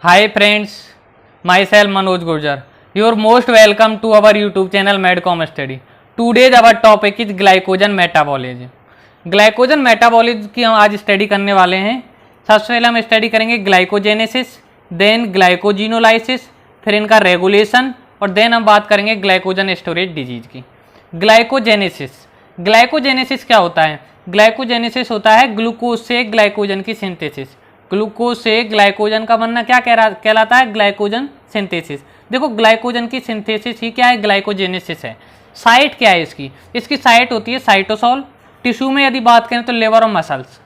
Hi friends, myself Manoj Gurjar. You are most welcome to our YouTube channel Medcom Study. Today's our topic is glycogen metabolism. Glycogen metabolism की हम आज study करने वाले हैं। सबसे पहले हम स्टडी करेंगे ग्लाइकोजेनेसिस, देन ग्लाइकोजिनोलाइसिस, फिर इनका रेगुलेशन और देन हम बात करेंगे ग्लाइकोजन स्टोरेज डिजीज की। ग्लाइकोजेनेसिस क्या होता है? ग्लाइकोजेनेसिस होता है ग्लूकोज से ग्लाइकोजन की सिंथेसिस। ग्लूकोज से ग्लाइकोजन का बनना क्या कहलाता है? Glycogen synthesis. देखो ग्लाइकोजन की सिंथेसिस ही क्या है? ग्लाइकोजेनेसिस है। साइट क्या है इसकी? इसकी साइट होती है साइटोसोल। टिश्यू में यदि बात करें तो लिवर और मसल्स।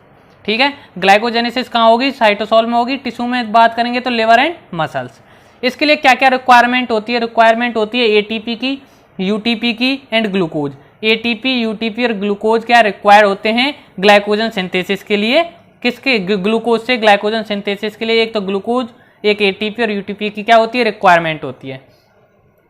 ठीक है, ग्लाइकोजेनेसिस कहाँ होगी? साइटोसोल में होगी। टिश्यू में बात करेंगे तो लिवर एंड मसल्स। इसके लिए क्या क्या रिक्वायरमेंट होती है? रिक्वायरमेंट होती है एटीपी की, यूटीपी की एंड ग्लूकोज। एटीपी, यूटीपी और ग्लूकोज क्या रिक्वायर होते हैं ग्लाइकोजन सिंथेसिस के लिए? किसके? ग्लूकोज से ग्लाइकोजन सिंथेसिस के लिए एक तो ग्लूकोज, एक एटीपी और यूटीपी की क्या होती है? रिक्वायरमेंट होती है।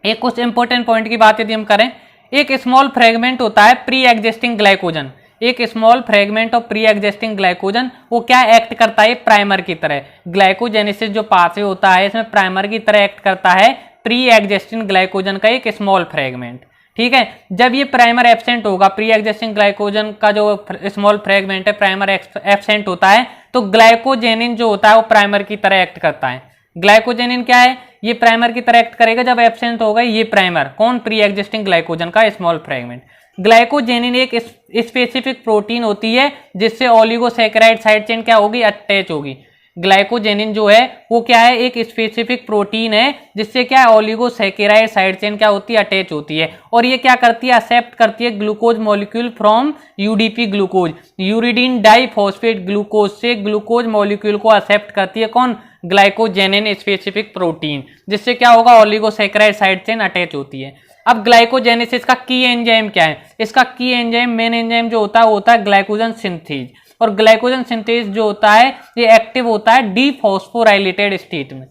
एक कुछ इंपॉर्टेंट पॉइंट की बात यदि हम करें, एक स्मॉल फ्रेगमेंट होता है प्री एग्जिस्टिंग ग्लाइकोजन। एक small fragment of pre existing glycogen वो क्या एक्ट करता है? प्राइमर की तरह। ग्लाइकोजेनेसिस जो पाथवे होता है इसमें प्राइमर की तरह एक्ट करता है प्री एग्जिस्टिंग ग्लाइकोजन का एक स्मॉल फ्रेगमेंट। ठीक है, जब ये प्राइमर एब्सेंट होगा, प्री एग्जिस्टिंग ग्लाइकोजन का जो स्मॉल फ्रेगमेंट है प्राइमर एब्सेंट होता है, तो ग्लाइकोजेनिन जो होता है वो प्राइमर की तरह एक्ट करता है। ग्लाइकोजेनिन क्या है? ये प्राइमर की तरह एक्ट करेगा जब एब्सेंट होगा ये प्राइमर। कौन? प्री एग्जिस्टिंग ग्लाइकोजन का स्मॉल फ्रेगमेंट। ग्लाइकोजेनिन एक स्पेसिफिक प्रोटीन होती है जिससे ओलिगोसैकेराइड साइड चेन क्या होगी? अटैच होगी। ग्लाइकोजेनिन जो है वो क्या है? एक स्पेसिफिक प्रोटीन है जिससे क्या है? ओलिगोसैकेराइड साइड चेन क्या होती है? अटैच होती है। और ये क्या करती है? एक्सेप्ट करती है glucose molecule from UDP glucose. Uridine diphosphate glucose से ग्लूकोज मॉलिक्यूल को एक्सेप्ट करती है कौन? ग्लाइकोजेनिन स्पेसिफिक प्रोटीन, जिससे क्या होगा? ओलिगोसैकेराइड साइड चेन अटैच होती है। अब ग्लाइकोजेनेसिस का की एंजाइम क्या है? इसका की एंजाइम, मेन एंजाइम जो होता है वो होता है ग्लाइकोजन सिंथेज। और ग्लाइकोजन सिंथेज जो होता है ये एक्टिव होता है डीफॉस्फोराइलेटेड स्टेट में।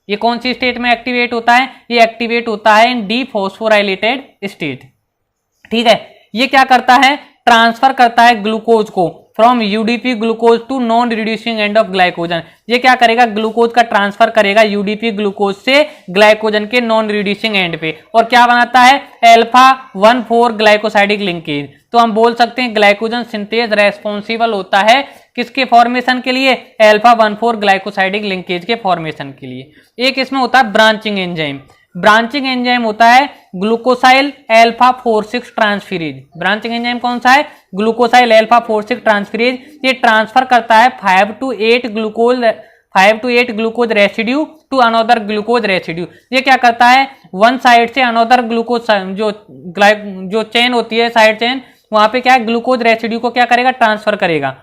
ये कौन सी स्टेट में एक्टिवेट होता है? ये एक्टिवेट होता है इन डीफॉस्फोराइलेटेड स्टेट। ठीक है, ये क्या करता है? ट्रांसफर करता है ग्लूकोज को from UDP glucose to non reducing end of glycogen. ये क्या करेगा? ग्लूकोज का ट्रांसफर करेगा यूडीपी ग्लूकोज से ग्लाइकोजन के नॉन रिड्यूसिंग एंड पे। और क्या बनाता है? Alpha 1,4 glycosidic linkage. तो हम बोल सकते हैं ग्लाइकोजन सिंथेज रेस्पॉन्सिबल होता है किसके फॉर्मेशन के लिए? अल्फा 1,4 ग्लाइकोसाइडिक लिंकेज के फॉर्मेशन के लिए। एक इसमें होता है ब्रांचिंग एंजाइम। ब्रांचिंग एंजाइम होता है glucosyl alpha 4,6 transferase. Branching enzyme कौन सा है? Glucosyl alpha 4,6 transferase. ये ट्रांसफर करता है 5 to 8 glucose residue to another glucose residue. ये क्या करता है? वन साइड से अनदर ग्लूकोज जो चेन होती है, साइड चेन, वहां पे क्या है? ग्लूकोज रेसिड्यू को क्या करेगा? ट्रांसफर करेगा।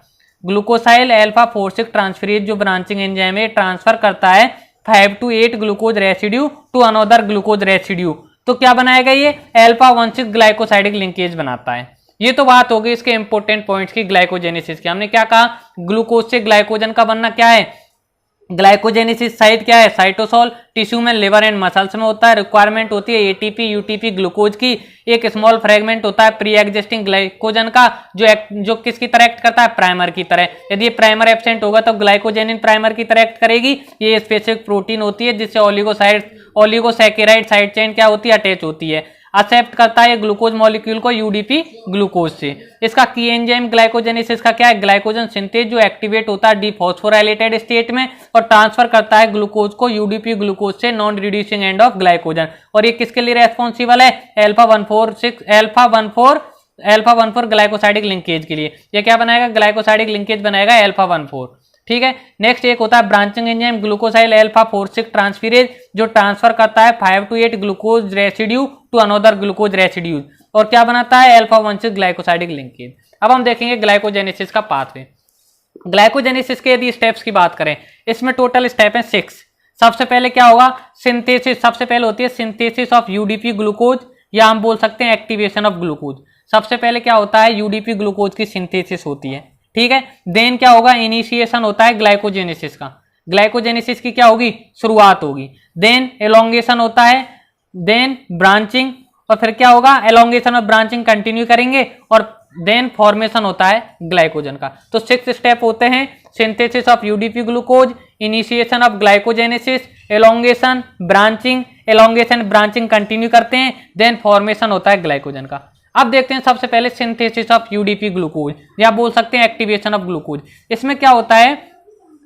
ग्लूकोसाइल अल्फा 4,6 ट्रांसफेरेज जो ब्रांचिंग एंजाइम है ट्रांसफर करता है 5 to 8 glucose residue to another glucose residue. तो क्या बनाएगा? ये अल्फा 1,6 ग्लाइकोसाइडिक लिंकेज बनाता है। ये तो बात हो गई इसके इंपॉर्टेंट पॉइंट्स की ग्लाइकोजेनेसिस की। हमने क्या कहा? ग्लूकोज से ग्लाइकोजन का बनना क्या है? ग्लाइकोजेनेसिस साइट क्या है? साइटोसोल। टिश्यू में लिवर एंड मसल्स में होता है। रिक्वायरमेंट होती है एटीपी, यूटीपी, ग्लूकोज की। एक स्मॉल फ्रेगमेंट होता है प्री एग्जिस्टिंग ग्लाइकोजन का जो किसकी तरह एक्ट करता है? प्राइमर की तरह। यदि ये प्राइमर एब्सेंट होगा तो ग्लाइकोजेनिन प्राइमर की तरह एक्ट करेगी। ये स्पेसिफिक प्रोटीन होती है जिससे ओलिगोसैकेराइड साइड चेन क्या होती है? अटैच होती है। एक्सेप्ट करता है ग्लूकोज मॉलिक्यूल को यूडीपी ग्लूकोज से। इसका की एंजाइम ग्लाइकोजेनेसिस का क्या है? ग्लाइकोजन सिंथेज जो एक्टिवेट होता है डीफॉस्फोराइलेटेड स्टेट में और ट्रांसफर करता है ग्लूकोज को यूडीपी ग्लूकोज से non reducing end of glycogen. और ये किसके लिए रेस्पॉन्सिबल है? अल्फा 1,4 ग्लाइकोसाइडिक लिंकेज के लिए। ये क्या बनाएगा? ग्लाइकोसाइडिक लिंकेज बनाएगा अल्फा 1,4। ठीक है, नेक्स्ट एक होता है branching enzyme glucosyl alpha 4,6 transferase जो ट्रांसफर करता है 5 to 8 glucose residue to another glucose residue. और क्या बनाता है? Alpha 1,6 glycosidic linkage. अब हम देखेंगे ग्लाइकोजेनेसिस का पाथवे। ग्लाइकोजेनेसिस के यदि स्टेप्स की बात करें, इसमें टोटल स्टेप है 6। सबसे पहले क्या होगा? सिंथेसिस। सबसे पहले होती है सिंथेसिस ऑफ यूडीपी ग्लूकोज, या हम बोल सकते हैं एक्टिवेशन ऑफ ग्लूकोज। सबसे पहले क्या होता है? यूडीपी ग्लूकोज की सिंथेसिस होती है। ठीक है, देन क्या होगा? इनिशिएशन होता है ग्लाइकोजेनेसिस का। ग्लाइकोजेनेसिस की क्या होगी? शुरुआत होगी। देन एलोंगेशन होता है, देन ब्रांचिंग, और फिर क्या होगा? एलोंगेशन और ब्रांचिंग कंटिन्यू करेंगे और देन फॉर्मेशन होता है ग्लाइकोजन का। तो 6 स्टेप होते हैं। Synthesis of UDP glucose, initiation of glycogenesis, elongation, branching continue करते हैं, देन फॉर्मेशन होता है ग्लाइकोजन का। अब देखते हैं सबसे पहले सिंथेसिस ऑफ यूडीपी ग्लूकोज, या बोल सकते हैं एक्टिवेशन ऑफ ग्लूकोज। इसमें क्या होता है,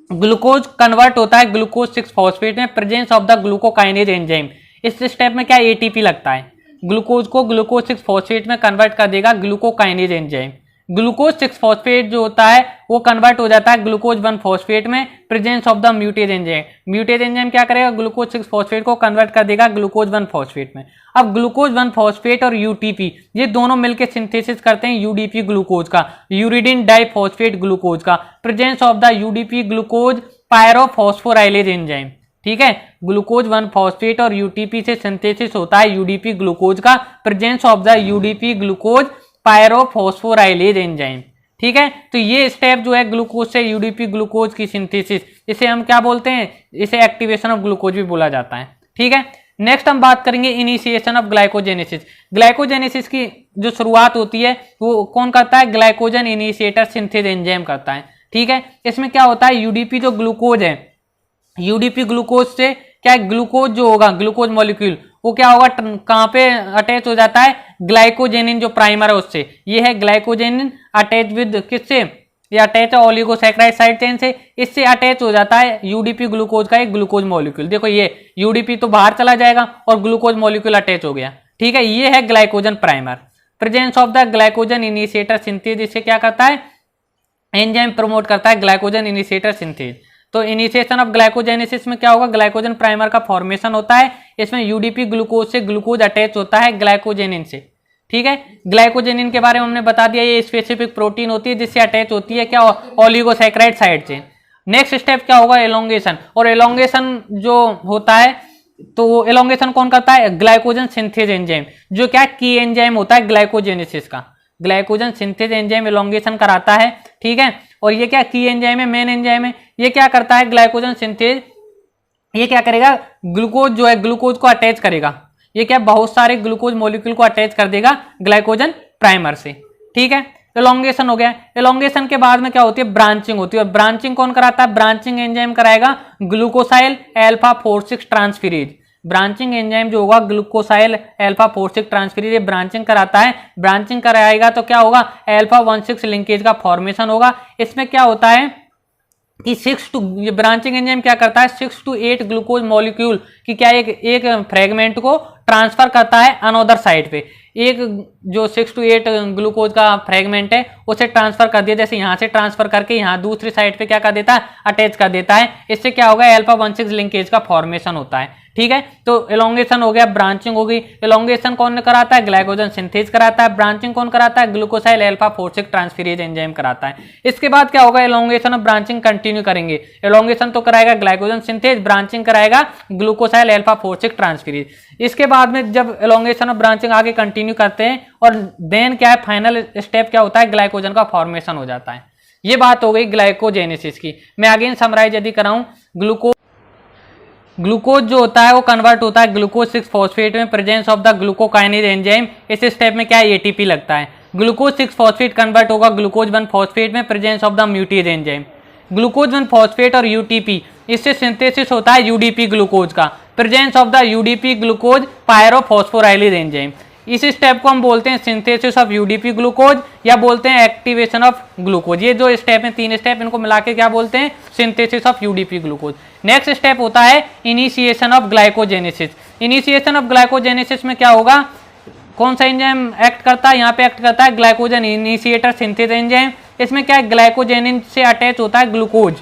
ग्लूकोज कन्वर्ट होता है ग्लूकोज 6 फॉस्फेट में, presence of the glucokinase enzyme. इस स्टेप में क्या एटीपी लगता है, ग्लूकोज को ग्लूकोज 6 फॉस्फेट में कन्वर्ट कर देगा ग्लूकोकाइनेज एंजाइम। ग्लूकोज 6 फॉस्फेट जो होता है वो कन्वर्ट हो जाता है ग्लूकोज 1 फॉस्फेट में, presence of the mutase enzyme. म्यूटेज enzyme क्या करेगा, ग्लूकोज 6 फॉस्फेट को कन्वर्ट कर देगा ग्लूकोज 1 फॉस्फेट में। अब ग्लूकोज 1 फॉस्फेट और यूटीपी ये दोनों मिलकर सिंथेसिस करते हैं यूडीपी ग्लूकोज का, यूरिडिन डाइफॉस्फेट ग्लूकोज का, presence of the UDP glucose pyrophosphorylase enzyme. ठीक है, ग्लूकोज 1 फॉस्फेट और यूटीपी से सिंथेसिस होता है यूडीपी ग्लूकोज का, presence of the UDP glucose pyrophosphorylase enzyme. ठीक है, तो ये स्टेप जो है ग्लूकोज से यूडीपी ग्लूकोज की सिंथेसिस, इसे हम क्या बोलते हैं, इसे एक्टिवेशन ऑफ ग्लूकोज भी बोला जाता है। ठीक है, नेक्स्ट हम बात करेंगे इनिशिएशन ऑफ ग्लाइकोजेनेसिस। ग्लाइकोजेनेसिस की जो शुरुआत होती है वो कौन करता है, ग्लाइकोजन इनिशिएटर सिंथेज एंजाइम करता है। ठीक है, इसमें क्या होता है, यूडीपी जो ग्लूकोज है, यूडीपी ग्लूकोज से क्या ग्लूकोज जो होगा, ग्लूकोज मॉलिक्यूल वो क्या होगा, कहां पे अटैच हो जाता है, ग्लाइकोजेनिन जो प्राइमर है उससे। ये है ग्लाइकोजेनिन अटैच विद किससे, ये अटैच है ओलिगोसैकेराइड साइड चेन से, इससे अटैच हो जाता है यूडीपी ग्लूकोज का एक ग्लूकोज मॉलिक्यूल। देखो ये यूडीपी तो बाहर चला जाएगा और ग्लूकोज मॉलिक्यूल अटैच हो गया। ठीक है, ये है glycogen primer. Presence of the glycogen initiator synthase, इससे क्या करता है, एंजाइम प्रमोट करता है ग्लाइकोजन इनिशिएटर सिंथेज। तो इनिशिएशन ऑफ ग्लाइकोजेनेसिस में क्या होगा, ग्लाइकोजन प्राइमर का फॉर्मेशन होता है। इसमें यूडीपी ग्लूकोज से ग्लूकोज अटैच होता है ग्लाइकोजेनिन से। ठीक है, ग्लाइकोजेनिन के बारे में हमने बता दिया, ये स्पेसिफिक प्रोटीन होती है जिससे अटैच होती है क्या, oligosaccharide side chain. Next step क्या होगा, एलोंगेशन। और एलोंगेशन जो होता है तो एलोंगेशन कौन करता है, ग्लाइकोजन सिंथेज एंजाइम, जो क्या की एंजाइम होता है ग्लाइकोजेनेसिस का। ग्लाइकोजन सिंथेज एंजाइम एलोंगेशन कराता है। ठीक है, और ये क्या की एंजाइम है, मेन एंजाइम है। ये क्या करता है, ग्लाइकोजन सिंथेज, ये क्या करेगा, ग्लूकोज जो है ग्लूकोज को अटैच करेगा। ये क्या बहुत सारे ग्लूकोज मॉलिक्यूल को अटैच कर देगा ग्लाइकोजन प्राइमर से। ठीक है, एलोंगेशन हो गया। एलोंगेशन के बाद में क्या होती है, ब्रांचिंग होती है। और ब्रांचिंग कौन कराता है, ब्रांचिंग एंजाइम कराएगा ग्लूकोसाइल अल्फा 4,6 ट्रांसफेरेज। ब्रांचिंग एंजाइम जो होगा ग्लूकोसाइल अल्फा 4,6 ट्रांसफेरेज, ये ब्रांचिंग कराता है। ब्रांचिंग कराएगा तो क्या होगा, अल्फा 1,6 लिंकेज का फॉर्मेशन होगा। इसमें क्या होता है कि 6 टू, ये ब्रांचिंग एंजाइम क्या करता है, 6 to 8 ग्लूकोज मॉलिक्यूल की क्या एक फ्रेगमेंट को ट्रांसफर करता है अनोदर साइड पे। एक जो 6 to 8 ग्लूकोज का फ्रेगमेंट है उसे ट्रांसफर कर दिया, जैसे यहाँ से ट्रांसफर करके यहाँ दूसरी साइड पे क्या कर देता है, अटैच कर देता है। इससे क्या होगा, अल्फा 1,6 लिंकेज का फॉर्मेशन होता है। ठीक है, तो एलोंगेशन हो गया, ब्रांचिंग हो गई। एलोंगेशन कौन कराता है, ग्लाइकोजन सिंथेज कराता है। ब्रांचिंग कौन कराता है, ग्लूकोसाइल अल्फा 4,6 ट्रांसफेरेज एंजाइम कराता है। इसके बाद क्या होगा, एलोंगेशन और ब्रांचिंग कंटिन्यू करेंगे। एलोंगेशन तो कराएगा ग्लाइकोजन सिंथेज, ब्रांचिंग कराएगा ग्लूकोसाइल अल्फा 4,6 ट्रांसफेरेज। इसके बाद में जब एलोंगेशन और ब्रांचिंग आगे कंटिन्यू करते हैं और देन क्या है, फाइनल स्टेप क्या होता है, ग्लाइकोजन का फॉर्मेशन हो जाता है। ये बात हो गई ग्लाइकोजेनेसिस की। मैं अगेन समराइज यदि कराऊं, ग्लूकोज जो होता है वो कन्वर्ट होता है ग्लूकोज 6 फॉस्फेट में, presence of the glucokinase enzyme. इस स्टेप में क्या है, एटीपी लगता है। ग्लूकोज 6 फॉस्फेट कन्वर्ट होगा ग्लूकोज 1 फॉस्फेट में, presence of the mutase enzyme. Glucose 1 phosphate और यूटीपी, इससे सिंथेसिस होता है यूडीपी ग्लूकोज का, presence of the UDP glucose pyrophosphorylase enzyme. इस स्टेप को हम बोलते हैं सिंथेसिस ऑफ यूडीपी ग्लूकोज, या बोलते हैं एक्टिवेशन ऑफ ग्लूकोज। ये जो स्टेप है, 3 स्टेप, इनको मिला के क्या बोलते हैं, synthesis of UDP glucose. Next step होता है initiation of glycogenesis. Initiation of glycogenesis में क्या होगा, कौन सा एंजाइम एक्ट करता है, यहाँ पे एक्ट करता है ग्लाइकोजन इनिशिएटर सिंथेज एंजाइम। इसमें क्या है, ग्लाइकोजेनिन से अटैच होता है ग्लूकोज।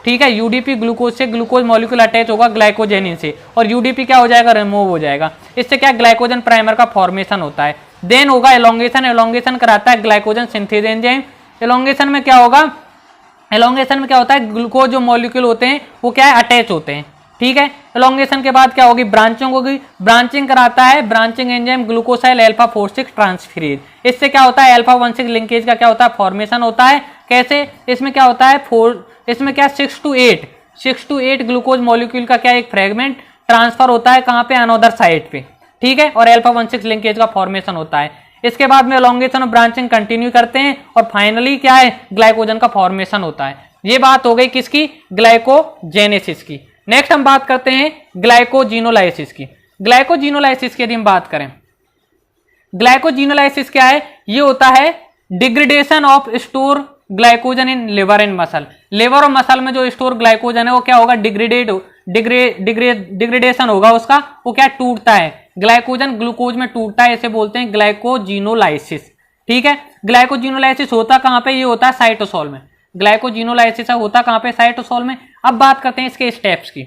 ठीक है, यूडीपी ग्लूकोज से ग्लूकोज मॉलिक्यूल अटैच होगा ग्लाइकोजेनिन से, और यूडीपी क्या हो जाएगा, रिमूव हो जाएगा। इससे क्या ग्लाइकोजन प्राइमर का फॉर्मेशन होता है। देन होगा एलोंगेशन। एलोंगेशन कराता है ग्लाइकोजन सिंथेज एंजाइम। एलोंगेशन में क्या होगा, एलोंगेशन में क्या होता है, ग्लूकोज जो मॉलिक्यूल होते हैं वो क्या है, अटैच होते हैं। ठीक है, एलोंगेशन के बाद क्या होगी, ब्रांचिंग होगी। ब्रांचिंग कराता है branching enzyme glucosyl alpha 4,6 transferase. इससे क्या होता है, अल्फा 1,6 लिंकेज का क्या होता है, फॉर्मेशन होता है। कैसे, इसमें क्या होता है, इसमें क्या 6 to 8 ग्लूकोज मॉलिक्यूल का क्या एक फ्रेगमेंट ट्रांसफर होता है, कहाँ पे, अनोदर साइड पे। ठीक है, और अल्फा 1,6 लिंकेज का फॉर्मेशन होता है। इसके बाद में एलोंगेशन और ब्रांचिंग कंटिन्यू करते हैं और फाइनली क्या है, ग्लाइकोजन का फॉर्मेशन होता है। ये बात हो गई किसकी, ग्लाइकोजेनेसिस की। नेक्स्ट हम बात करते हैं ग्लाइकोजिनोलाइसिस की। ग्लाइकोजिनोलाइसिस की यदि हम बात करें, ग्लाइकोजिनोलाइसिस क्या है, ये होता है degradation of store glycogen in liver and muscle. Liver और मसल में जो स्टोर ग्लाइकोजन है वो क्या होगा, डिग्रेडेशन होगा उसका, वो क्या टूटता है, ग्लाइकोजन ग्लूकोज में टूटता है, इसे बोलते हैं ग्लाइकोजिनोलाइसिस। ठीक है, ग्लाइकोजिनोलाइसिस होता कहां पे, ये होता है साइटोसोल में। ग्लाइकोजिनोलाइसिस होता कहां पे, साइटोसोल में। अब बात करते हैं इसके स्टेप्स की।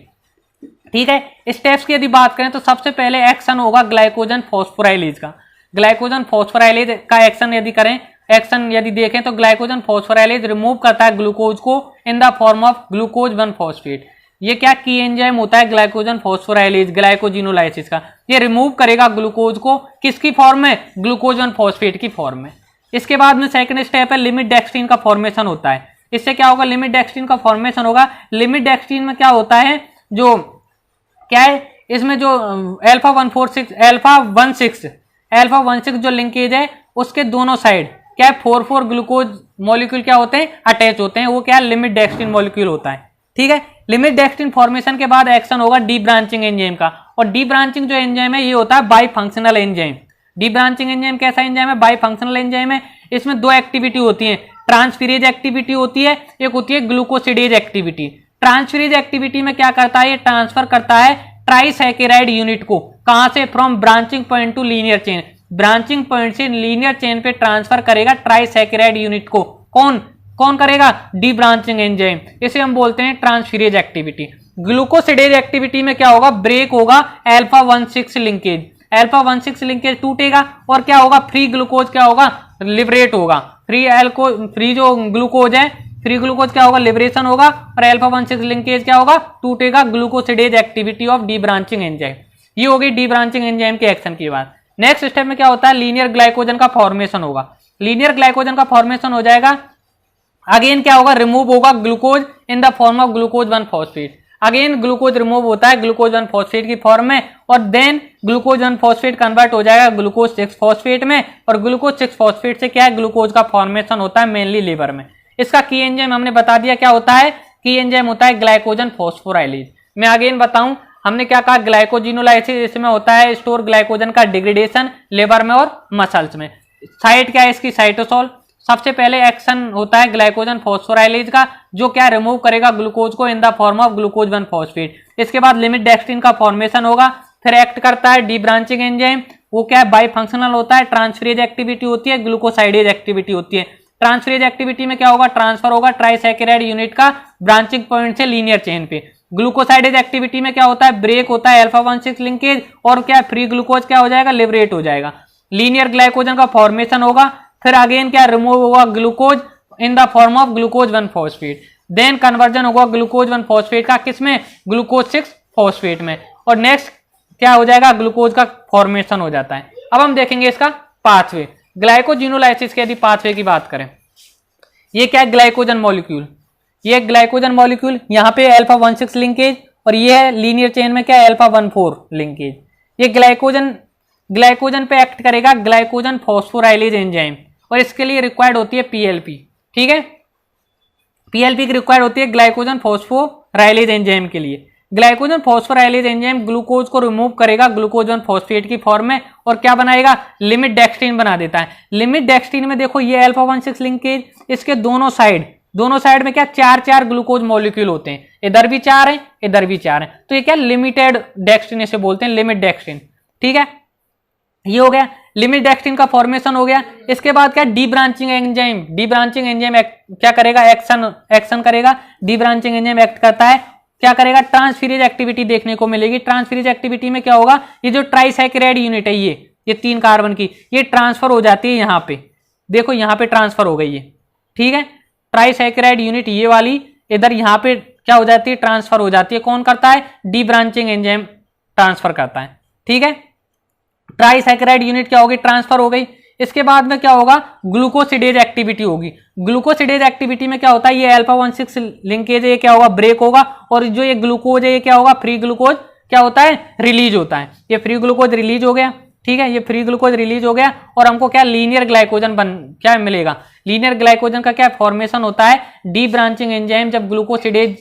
ठीक है, स्टेप्स की यदि बात करें तो सबसे पहले एक्शन होगा ग्लाइकोजन फॉस्फोराइलेज का। ग्लाइकोजन फॉस्फोराइलेज का एक्शन यदि करें, एक्शन यदि देखें तो ग्लाइकोजन फॉस्फोराइलेज रिमूव करता है ग्लूकोज को इन the form of glucose 1 phosphate. ये क्या की एंजाइम होता है, ग्लाइकोजन फॉस्फोराइलेज ग्लाइकोजिनोलाइसिस का। ये रिमूव करेगा ग्लूकोज को किसकी फॉर्म में, ग्लूकोज 1 फॉस्फेट की फॉर्म में। इसके बाद में सेकंड स्टेप है लिमिट डेक्स्ट्रीन का फॉर्मेशन होता है। इससे क्या होगा, लिमिट डेक्स्ट्रीन का फॉर्मेशन होगा। लिमिट डेक्स्ट्रीन में क्या होता है, जो क्या है इसमें जो अल्फा 116 जो लिंकेज है उसके दोनों साइड क्या 4 ग्लूकोज मॉलिक्यूल क्या होते हैं, अटैच होते हैं, वो क्या लिमिट डेक्स्ट्रीन मॉलिक्यूल होता है। ठीक है, लिमिट डेक्स्ट्रीन फॉर्मेशन के बाद एक्शन होगा डी ब्रांचिंग एंजाइम का। और डी ब्रांचिंग जो एंजाइम है ये होता है by functional enzyme. D branching enzyme कैसा एंजाइम है, बाई फंक्शनल एंजाइम है। इसमें दो एक्टिविटी होती है, ट्रांसफेरेज एक्टिविटी होती है, एक होती है ग्लूकोसिडेज एक्टिविटी। ट्रांसफेरेज एक्टिविटी में क्या करता है, ये ट्रांसफर करता है ट्राइसैकेराइड यूनिट को, कहां से, from branching point two linear chain. Branching point से लीनियर चेन पे ट्रांसफर करेगा ट्राइसैकेराइड यूनिट को। कौन करेगा, डी ब्रांचिंग एंजाइम। इसे हम बोलते हैं ट्रांसफेरेज एक्टिविटी। ग्लूकोसिडेज एक्टिविटी में क्या होगा, ब्रेक होगा अल्फा 16 लिंकेज। अल्फा 16 लिंकेज टूटेगा और क्या होगा, फ्री ग्लूकोज क्या होगा, लिबरेट होगा। फ्री जो ग्लूकोज है, फ्री ग्लूकोज क्या होगा, लिबरेशन होगा, और अल्फा 16 लिंकेज क्या होगा, टूटेगा। Glucosidase activity of D branching enzyme. ये होगी डी ब्रांचिंग एंजाइम के एक्शन की बात। नेक्स्ट स्टेप में क्या होता है, लीनियर ग्लाइकोजन का फॉर्मेशन होगा। लीनियर ग्लाइकोजन का फॉर्मेशन हो जाएगा। अगेन क्या होगा, रिमूव होगा glucose in the form of glucose 1 phosphate. Again glucose remove होता है ग्लूकोज 1 फॉस्फेट की फॉर्म में, और देन ग्लूकोज 1 फॉस्फेट कन्वर्ट हो जाएगा ग्लूकोज 6 फॉस्फेट में, और ग्लूकोज 6 फॉस्फेट से क्या है, ग्लूकोज का फॉर्मेशन होता है मेनली लिवर में। इसका की एंजाइम हमने बता दिया क्या होता है, की एंजाइम होता है ग्लाइकोजन फॉस्फोराइलेज। मैं अगेन बताऊं, हमने क्या कहा, ग्लाइकोजिनोलाइसिस, इसमें होता है स्टोर ग्लाइकोजन का डिग्रेडेशन लिवर में और मसल्स में। साइट क्या है इसकी, साइटोसोल। सबसे पहले एक्शन होता है ग्लाइकोजन फॉस्फोराइलेज का, जो क्या रिमूव करेगा ग्लूकोज को इन the form of glucose 1 phosphate. इसके बाद लिमिट डेक्स्ट्रीन का फॉर्मेशन होगा, फिर एक्ट करता है डी ब्रांचिंग एंजाइम, वो क्या है, बाई फंक्शनल होता है। ट्रांसफेरेज एक्टिविटी होती है, ग्लूकोसाइडेज एक्टिविटी होती है। ट्रांसफेरेज एक्टिविटी में क्या होगा, ट्रांसफर होगा ट्राइसैकेराइड यूनिट का ब्रांचिंग पॉइंट से लीनियर चेन पे। ग्लूकोसाइडेज एक्टिविटी में क्या होता है, ब्रेक होता है अल्फा 16 लिंकेज, और क्या फ्री ग्लूकोज क्या हो जाएगा, लिबरेट हो जाएगा। लीनियर ग्लाइकोजन का फॉर्मेशन होगा, फिर अगेन क्या रिमूव होगा glucose in the form of glucose 1 phosphate. Then conversion होगा ग्लूकोज 1 फॉस्फेट का किसमें, ग्लूकोज 6 फॉस्फेट में, और नेक्स्ट क्या हो जाएगा, ग्लूकोज का फॉर्मेशन हो जाता है। अब हम देखेंगे इसका पाथवे, ग्लाइकोजिनोलाइसिस के यदि पाथवे की बात करें, ये क्या है, ग्लाइकोजन मॉलिक्यूल, ये ग्लाइकोजन मॉलिक्यूल, यहाँ पे अल्फा 16 लिंकेज, और ये है लीनियर चेन में क्या है, अल्फा 14 लिंकेज। ये ग्लाइकोजन पे एक्ट करेगा ग्लाइकोजन फॉस्फोराइलेज एंजाइम, और इसके लिए रिक्वायर्ड होती है पीएलपी। ठीक है, पीएलपी की रिक्वायर्ड होती है ग्लाइकोजन फॉस्फोराइलेज एंजाइम के लिए। ग्लाइकोजन फॉस्फोराइलेज एंजाइम ग्लूकोज को रिमूव करेगा ग्लूकोज 1 फॉस्फेट की फॉर्म में, और क्या बनाएगा, लिमिट डेक्स्ट्रीन बना देता है। लिमिट डेक्स्ट्रीन में देखो ये अल्फा 16 लिंकेज, इसके दोनों साइड में क्या 4 ग्लूकोज मॉलिक्यूल होते हैं, इधर भी 4 है, इधर भी 4 है, तो ये क्या लिमिटेड डेक्स्ट्रीन इसे बोलते हैं, लिमिट डेक्स्ट्रीन। ठीक है, ये हो गया, लिमिट डेक्स्ट्रीन का फॉर्मेशन हो गया। इसके बाद क्या, डी ब्रांचिंग एंजाइम क्या करेगा, एक्शन करेगा। डी ब्रांचिंग एंजाइम एक्ट करता है, क्या करेगा, ट्रांसफेरेज एक्टिविटी देखने को मिलेगी। ट्रांसफेरेज एक्टिविटी में क्या होगा, ये जो ट्राइसैकेराइड यूनिट है, ये 3 कार्बन की, ये ट्रांसफर हो जाती है यहाँ पे, देखो यहाँ पे ट्रांसफर हो गई है। ठीक है, ट्राइसैकेराइड यूनिट ये वाली इधर यहाँ पे क्या हो जाती है, ट्रांसफर हो जाती है। कौन करता है, डी ब्रांचिंग एंजाइम ट्रांसफर करता है। ठीक है, ट्राइसैकेराइड यूनिट क्या होगी, ट्रांसफर हो गई। इसके बाद में क्या होगा, ग्लूकोसिडेज एक्टिविटी होगी। ग्लूकोसिडेज एक्टिविटी में क्या होता है, ये अल्फा 16 लिंकेज है, ये क्या होगा, ब्रेक होगा, और जो ये ग्लूकोज है ये क्या होगा, फ्री ग्लूकोज क्या होता है, रिलीज होता है। ये फ्री ग्लूकोज रिलीज हो गया। ठीक है, ये फ्री ग्लूकोज रिलीज हो गया, और हमको क्या लीनियर ग्लाइकोजन क्या मिलेगा, लीनियर ग्लाइकोजन का क्या फॉर्मेशन होता है, डी ब्रांचिंग एंजाइम जब ग्लूकोसिडेज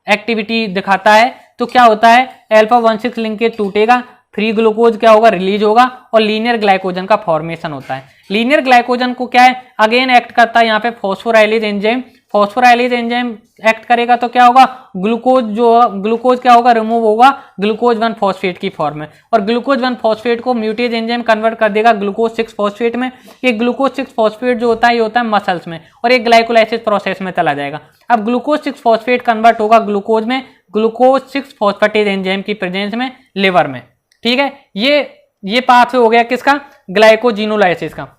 एक्टिविटी दिखाता है तो क्या होता है, अल्फा 1,6 लिंकेज टूटेगा, फ्री ग्लूकोज क्या होगा, रिलीज होगा और लीनियर ग्लाइकोजन का फॉर्मेशन होता है। लीनियर ग्लाइकोजन को क्या है, अगेन एक्ट करता है यहाँ पे phosphorylase enzyme. Phosphorylase enzyme act करेगा तो क्या होगा, ग्लूकोज क्या होगा, रिमूव होगा ग्लूकोज 1 फॉस्फेट की फॉर्म में, और ग्लूकोज 1 फॉस्फेट को म्यूटेज एंजाइम कन्वर्ट कर देगा ग्लूकोज 6 फॉस्फेट में। ये ग्लूकोज 6 फॉस्फेट जो होता है ये होता है मसल्स में, और एक ग्लाइकोलाइसिस प्रोसेस में चला जाएगा। अब ग्लूकोज 6 फॉस्फेट कन्वर्ट होगा ग्लूकोज में, ग्लूकोज 6 फॉस्फेटेज एंजाइम की प्रेजेंस में लिवर में। ठीक है, ये पाथवे हो गया किसका, ग्लाइकोजिनोलाइसिस का।